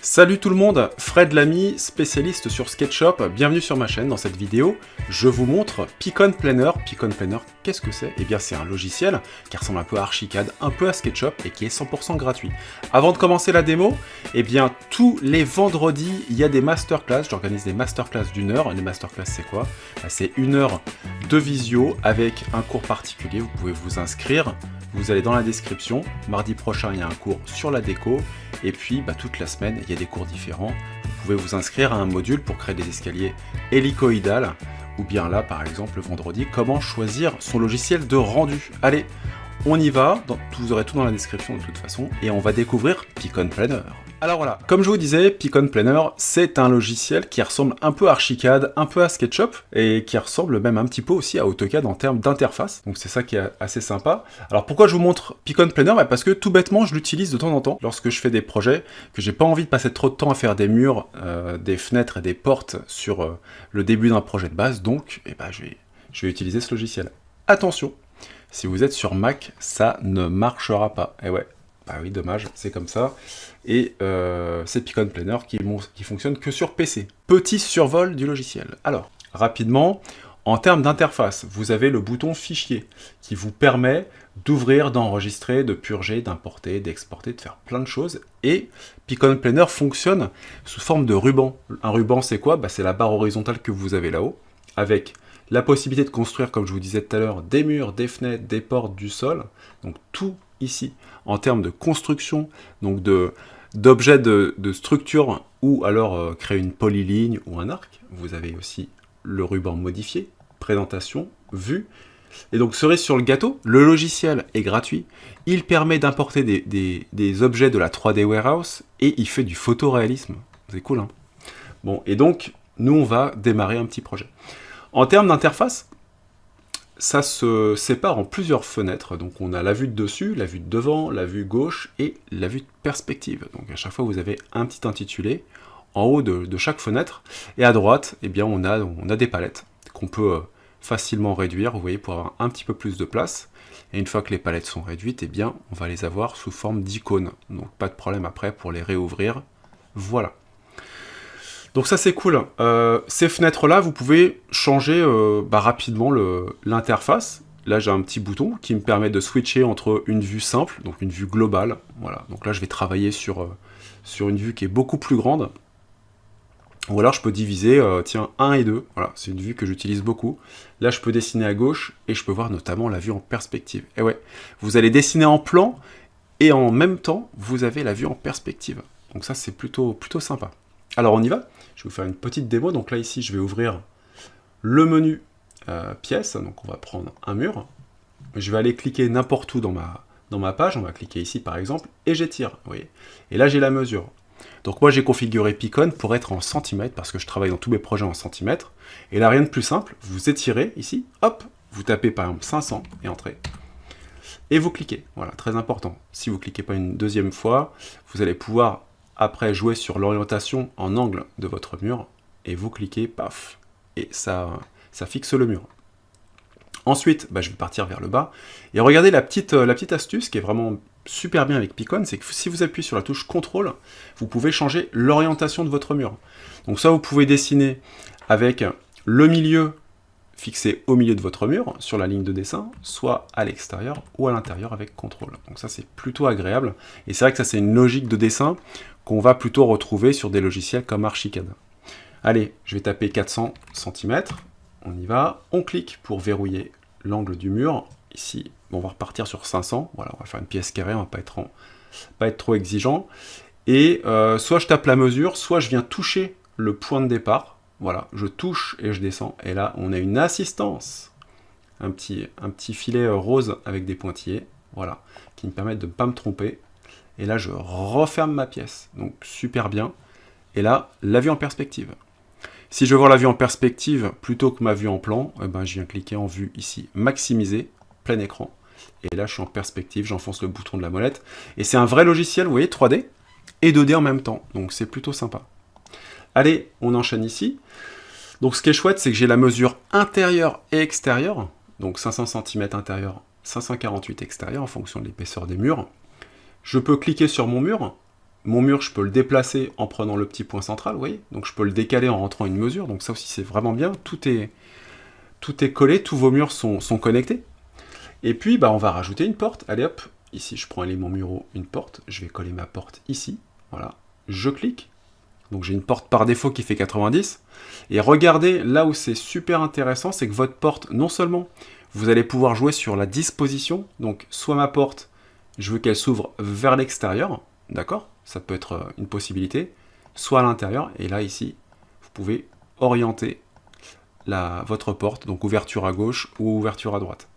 Salut tout le monde, Fred l'ami, spécialiste sur SketchUp, bienvenue sur ma chaîne. Dans cette vidéo, je vous montre Picon Planner. Picon Planner, qu'est-ce que c'est? Eh bien c'est un logiciel qui ressemble un peu à Archicad, un peu à SketchUp et qui est 100% gratuit. Avant de commencer la démo, eh bien tous les vendredis, il y a des masterclass, j'organise des masterclass d'1 heure. Les masterclass c'est quoi? C'est 1 heure de visio avec un cours particulier, vous pouvez vous inscrire. Vous allez dans la description, mardi prochain il y a un cours sur la déco, et puis toute la semaine il y a des cours différents. Vous pouvez vous inscrire à un module pour créer des escaliers hélicoïdales, ou bien là par exemple le vendredi, comment choisir son logiciel de rendu. Allez, on y va, vous aurez tout dans la description de toute façon, et on va découvrir Picon Planner. Alors voilà, comme je vous disais, Picon Planner, c'est un logiciel qui ressemble un peu à Archicad, un peu à SketchUp, et qui ressemble même un petit peu aussi à AutoCAD en termes d'interface. Donc c'est ça qui est assez sympa. Alors pourquoi je vous montre Picon Planner? Parce que tout bêtement, je l'utilise de temps en temps lorsque je fais des projets, que j'ai pas envie de passer trop de temps à faire des murs, des fenêtres et des portes sur le début d'un projet de base. Donc je vais utiliser ce logiciel. Attention, si vous êtes sur Mac, ça ne marchera pas. Et ouais. Bah oui, dommage, c'est comme ça. Et c'est Picon Planner qui fonctionne que sur PC. Petit survol du logiciel. Alors, rapidement, en termes d'interface, vous avez le bouton Fichier qui vous permet d'ouvrir, d'enregistrer, de purger, d'importer, d'exporter, de faire plein de choses. Et Picon Planner fonctionne sous forme de ruban. Un ruban, c'est quoi? C'est la barre horizontale que vous avez là-haut, avec la possibilité de construire, comme je vous disais tout à l'heure, des murs, des fenêtres, des portes, du sol. Donc tout ici, en termes de construction, donc d'objets de structure, ou alors créer une polyligne ou un arc. Vous avez aussi le ruban modifié, présentation, vue. Et donc cerise sur le gâteau, le logiciel est gratuit. Il permet d'importer des objets de la 3D Warehouse et il fait du photoréalisme. C'est cool, hein? Bon, et donc, nous, on va démarrer un petit projet. En termes d'interface, ça se sépare en plusieurs fenêtres. Donc on a la vue de dessus, la vue de devant, la vue gauche et la vue de perspective. Donc à chaque fois vous avez un petit intitulé en haut de chaque fenêtre. Et à droite, eh bien, on a des palettes qu'on peut facilement réduire, vous voyez, pour avoir un petit peu plus de place. Et une fois que les palettes sont réduites, eh bien, on va les avoir sous forme d'icônes. Donc pas de problème après pour les réouvrir. Voilà. Donc ça c'est cool. Ces fenêtres-là, vous pouvez changer rapidement l'interface. Là j'ai un petit bouton qui me permet de switcher entre une vue simple, donc une vue globale. Voilà. Donc là je vais travailler sur une vue qui est beaucoup plus grande. Ou alors je peux diviser, 1 et 2. Voilà, c'est une vue que j'utilise beaucoup. Là je peux dessiner à gauche et je peux voir notamment la vue en perspective. Et ouais, vous allez dessiner en plan et en même temps vous avez la vue en perspective. Donc ça c'est plutôt sympa. Alors on y va. Je vais vous faire une petite démo. Donc là, ici, je vais ouvrir le menu pièces. Donc on va prendre un mur. Je vais aller cliquer n'importe où dans ma page. On va cliquer ici, par exemple, et j'étire. Vous voyez. Et là, j'ai la mesure. Donc moi, j'ai configuré Picon pour être en centimètres, parce que je travaille dans tous mes projets en centimètres. Et là, rien de plus simple. Vous étirez ici, hop, vous tapez par exemple 500 et entrez. Et vous cliquez. Voilà, très important. Si vous ne cliquez pas une deuxième fois, vous allez pouvoir après jouer sur l'orientation en angle de votre mur, et vous cliquez, paf, et ça fixe le mur. Ensuite, je vais partir vers le bas, et regardez la petite astuce qui est vraiment super bien avec Picon, c'est que si vous appuyez sur la touche CTRL, vous pouvez changer l'orientation de votre mur. Donc ça, vous pouvez dessiner avec le milieu fixé au milieu de votre mur, sur la ligne de dessin, soit à l'extérieur ou à l'intérieur avec CTRL. Donc ça, c'est plutôt agréable, et c'est vrai que ça, c'est une logique de dessin qu'on va plutôt retrouver sur des logiciels comme Archicad. Allez, je vais taper 400 cm, on y va, on clique pour verrouiller l'angle du mur, ici, on va repartir sur 500, voilà, on va faire une pièce carrée, on va pas être trop exigeant, et soit je tape la mesure, soit je viens toucher le point de départ, voilà, je touche et je descends, et là, on a une assistance, un petit filet rose avec des pointillés, voilà, qui me permettent de ne pas me tromper. Et là, je referme ma pièce. Donc, super bien. Et là, la vue en perspective. Si je veux voir la vue en perspective plutôt que ma vue en plan, je viens cliquer en vue ici, maximiser, plein écran. Et là, je suis en perspective, j'enfonce le bouton de la molette. Et c'est un vrai logiciel, vous voyez, 3D et 2D en même temps. Donc, c'est plutôt sympa. Allez, on enchaîne ici. Donc, ce qui est chouette, c'est que j'ai la mesure intérieure et extérieure. Donc, 500 cm intérieur, 548 extérieur, en fonction de l'épaisseur des murs. Je peux cliquer sur mon mur mon mur, je peux le déplacer en prenant le petit point central, vous voyez. Donc je peux le décaler en rentrant une mesure, donc ça aussi c'est vraiment bien. Tout est collé, tous vos murs sont connectés. Et puis bah, on va rajouter une porte. Allez hop, ici je prends un élément muraux, une porte, je vais coller ma porte ici, voilà. Je clique, donc j'ai une porte par défaut qui fait 90. Et regardez, là où c'est super intéressant, c'est que votre porte, non seulement vous allez pouvoir jouer sur la disposition, donc soit ma porte, je veux qu'elle s'ouvre vers l'extérieur, d'accord? Ça peut être une possibilité, soit à l'intérieur, et là ici, vous pouvez orienter votre porte, donc ouverture à gauche ou ouverture à droite.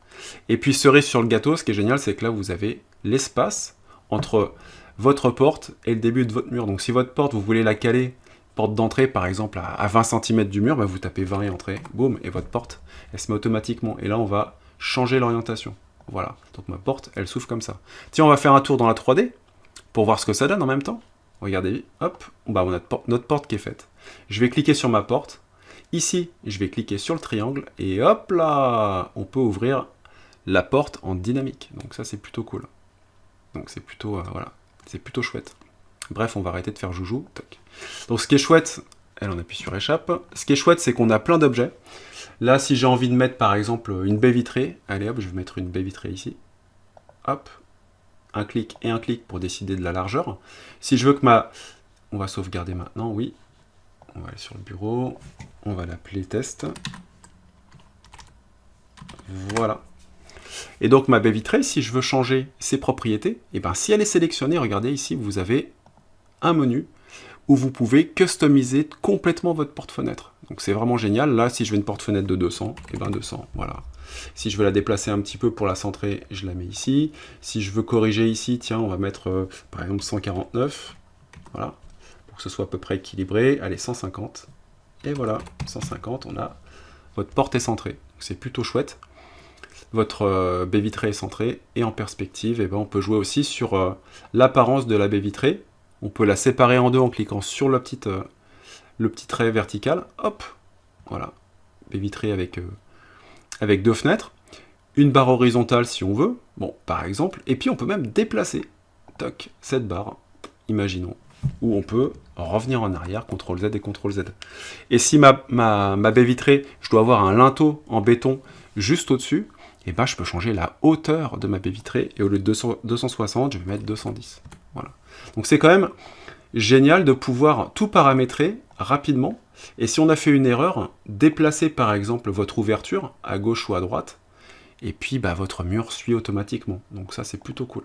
Et puis cerise sur le gâteau, ce qui est génial, c'est que là vous avez l'espace entre votre porte et le début de votre mur. Donc si votre porte, vous voulez la caler, porte d'entrée par exemple à 20 cm du mur, bah, vous tapez 20 et entrée, boum, et votre porte, elle se met automatiquement. Et là on va changer l'orientation. Voilà, donc ma porte, elle s'ouvre comme ça. Tiens, on va faire un tour dans la 3D, pour voir ce que ça donne en même temps. Regardez, hop, bah, on a notre porte qui est faite. Je vais cliquer sur ma porte. Ici, je vais cliquer sur le triangle, et hop là, on peut ouvrir la porte en dynamique. Donc ça, c'est plutôt cool. Donc c'est plutôt, voilà, c'est plutôt chouette. Bref, on va arrêter de faire joujou. Toc. Donc ce qui est chouette, on appuie sur échappe. Ce qui est chouette, c'est qu'on a plein d'objets. Là, si j'ai envie de mettre, par exemple, une baie vitrée, allez hop, je vais mettre une baie vitrée ici. Hop, un clic et un clic pour décider de la largeur. Si je veux que on va sauvegarder maintenant, oui. On va aller sur le bureau. On va l'appeler test. Voilà. Et donc ma baie vitrée, si je veux changer ses propriétés, et ben si elle est sélectionnée, regardez ici, vous avez un menu où vous pouvez customiser complètement votre porte-fenêtre. Donc c'est vraiment génial. Là, si je veux une porte-fenêtre de 200, et ben 200, voilà. Si je veux la déplacer un petit peu pour la centrer, je la mets ici. Si je veux corriger ici, tiens, on va mettre par exemple 149, voilà, pour que ce soit à peu près équilibré. Allez, 150, et voilà, 150, on a votre porte est centrée. C'est plutôt chouette. Votre baie vitrée est centrée, et en perspective, et ben on peut jouer aussi sur l'apparence de la baie vitrée. On peut la séparer en deux en cliquant sur le petit trait vertical. Hop, voilà, baie vitrée avec deux fenêtres. Une barre horizontale si on veut, bon, par exemple. Et puis on peut même déplacer, toc, cette barre, imaginons, où on peut revenir en arrière, CTRL Z et CTRL Z. Et si ma baie vitrée, je dois avoir un linteau en béton juste au-dessus, et ben je peux changer la hauteur de ma baie vitrée, et au lieu de 260, je vais mettre 210. Voilà. Donc c'est quand même génial de pouvoir tout paramétrer rapidement, et si on a fait une erreur, déplacer par exemple votre ouverture à gauche ou à droite, et puis bah, votre mur suit automatiquement. Donc ça c'est plutôt cool.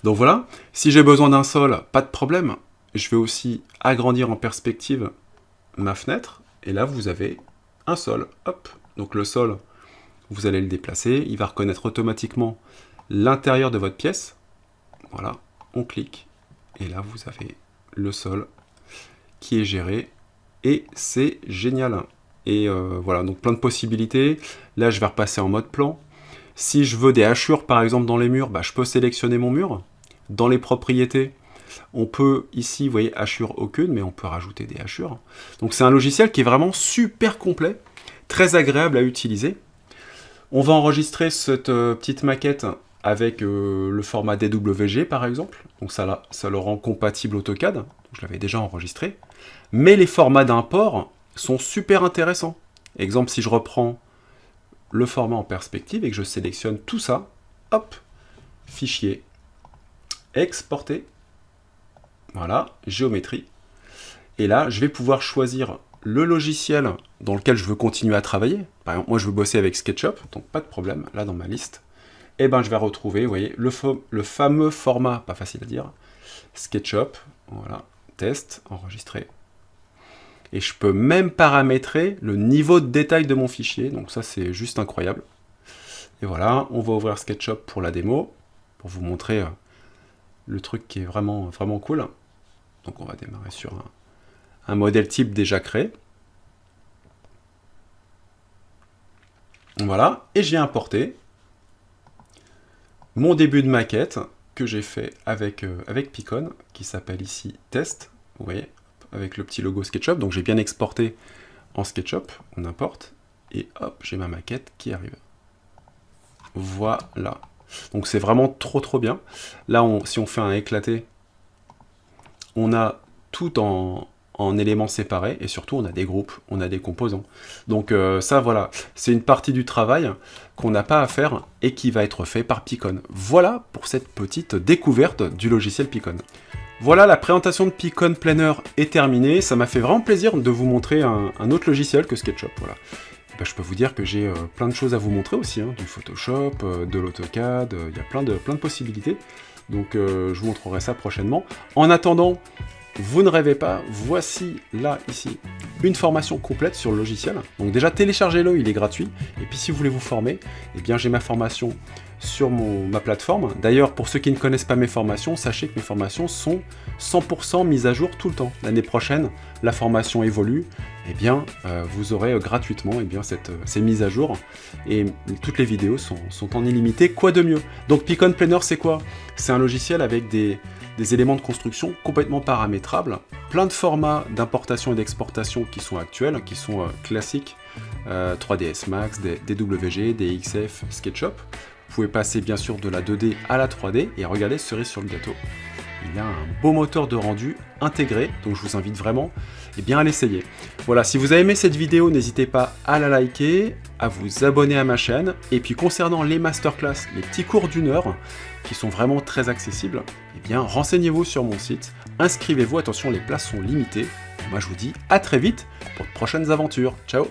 Donc voilà, si j'ai besoin d'un sol, pas de problème, je vais aussi agrandir en perspective ma fenêtre, et là vous avez un sol, hop. Donc le sol, vous allez le déplacer, il va reconnaître automatiquement l'intérieur de votre pièce. Voilà, on clique, et là vous avez le sol qui est géré, et c'est génial. Et voilà, donc plein de possibilités. Là je vais repasser en mode plan. Si je veux des hachures par exemple dans les murs, bah, je peux sélectionner mon mur. Dans les propriétés, on peut ici, vous voyez, hachure aucune, mais on peut rajouter des hachures. Donc c'est un logiciel qui est vraiment super complet, très agréable à utiliser. On va enregistrer cette petite maquette avec le format DWG par exemple. Donc ça le rend compatible AutoCAD. Je l'avais déjà enregistré. Mais les formats d'import sont super intéressants. Exemple, si je reprends le format en perspective et que je sélectionne tout ça, hop, fichier, exporter, voilà, géométrie. Et là, je vais pouvoir choisir le logiciel dans lequel je veux continuer à travailler. Par exemple, moi je veux bosser avec SketchUp, donc pas de problème, là dans ma liste. Et ben je vais retrouver, vous voyez, le fameux format, pas facile à dire, SketchUp, voilà, test, enregistré. Et je peux même paramétrer le niveau de détail de mon fichier, donc ça c'est juste incroyable. Et voilà, on va ouvrir SketchUp pour la démo, pour vous montrer le truc qui est vraiment, vraiment cool. Donc on va démarrer sur un modèle type déjà créé. Voilà, et j'ai importé mon début de maquette que j'ai fait avec Picon, qui s'appelle ici Test, vous voyez, avec le petit logo SketchUp. Donc j'ai bien exporté en SketchUp, on importe, et hop, j'ai ma maquette qui arrive. Voilà. Donc c'est vraiment trop bien. Là, si on fait un éclaté, on a tout en éléments séparés, et surtout on a des groupes, on a des composants. Donc ça voilà, c'est une partie du travail qu'on n'a pas à faire et qui va être fait par Picon. Voilà pour cette petite découverte du logiciel Picon. Voilà, la présentation de Picon Planner est terminée. Ça m'a fait vraiment plaisir de vous montrer un autre logiciel que SketchUp. Voilà. Ben, je peux vous dire que j'ai plein de choses à vous montrer aussi, hein, du Photoshop, de l'AutoCAD, il y a plein de possibilités. Donc je vous montrerai ça prochainement. En attendant, vous ne rêvez pas, voici là, ici, une formation complète sur le logiciel. Donc déjà, téléchargez-le, il est gratuit. Et puis si vous voulez vous former, eh bien j'ai ma formation sur ma plateforme. D'ailleurs, pour ceux qui ne connaissent pas mes formations, sachez que mes formations sont 100% mises à jour tout le temps. L'année prochaine, la formation évolue, eh bien vous aurez gratuitement ces mises à jour. Et toutes les vidéos sont en illimité, quoi de mieux. Donc Picon Planner, c'est quoi? C'est un logiciel avec des éléments de construction complètement paramétrables, plein de formats d'importation et d'exportation qui sont actuels, qui sont classiques, 3ds Max, DWG, DXF, SketchUp. Vous pouvez passer bien sûr de la 2D à la 3D, et regardez, cerise sur le gâteau, il y a un beau moteur de rendu intégré, donc je vous invite vraiment à l'essayer. Voilà, si vous avez aimé cette vidéo, n'hésitez pas à la liker, à vous abonner à ma chaîne, et puis concernant les masterclass, les petits cours d'1 heure, qui sont vraiment très accessibles, renseignez-vous sur mon site, inscrivez-vous, attention les places sont limitées. Moi je vous dis à très vite pour de prochaines aventures, ciao.